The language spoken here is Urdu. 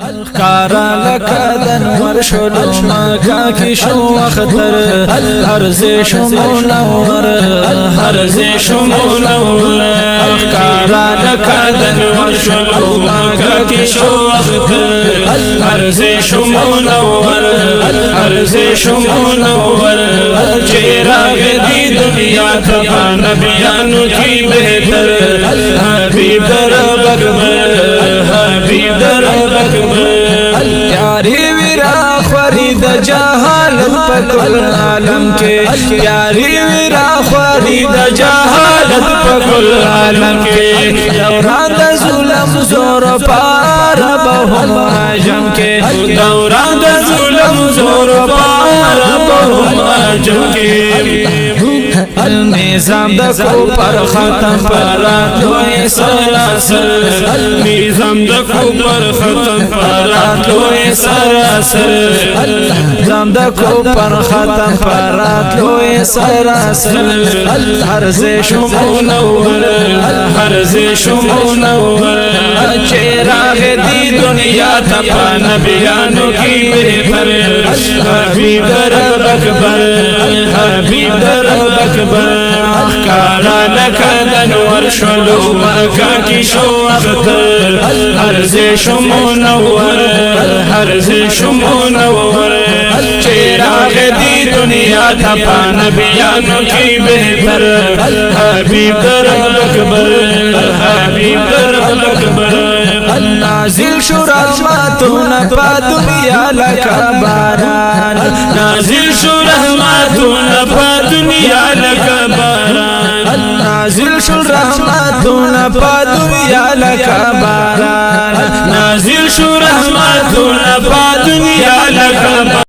کارا لکدن ورشلو مکا کی شو اختر عرض شو منور عرض شو منور کارا لکدن ورشلو مکا کی شو اختر عرض شو منور عرض شو منور چراغ دی دنیا تھا نبیانو کی بہتر حبیب در اکبر حبیب در اکبر یاری ویرا خورید جہالت پکل عالم کے یاری ویرا خورید جہالت پکل عالم کے دوران دا ظلم زور پار بہم عجم کے دوران دا ظلم زور پار بہم عجم کے نظام دا کو پر ختم پرات ہوئے سراسر نظام دا کو پر ختم پرات ہوئے سراسر نظام دا کو پر ختم پرات ہوئے سراسر ہر زیش منور ہر زیش منور چراغ دی دنیا تپا نبیانو کی بہتر حبیب در اکبر حبیب در اکبر کارا لکدن ورشلو مکا کی شو اختر عرض شو منور عرض شو منور چراغ دی دنیا تھا نبیانو کی بہتر حبیب در اکبر حبیب در اکبر نازل شو رحمتون پا دنیا لکا باران نازل شو رحمتون پا دنیا لکا باران نازل شو رحمتون پا دنیا لکا باران نازل شو رحمتون پا دنیا لکا باران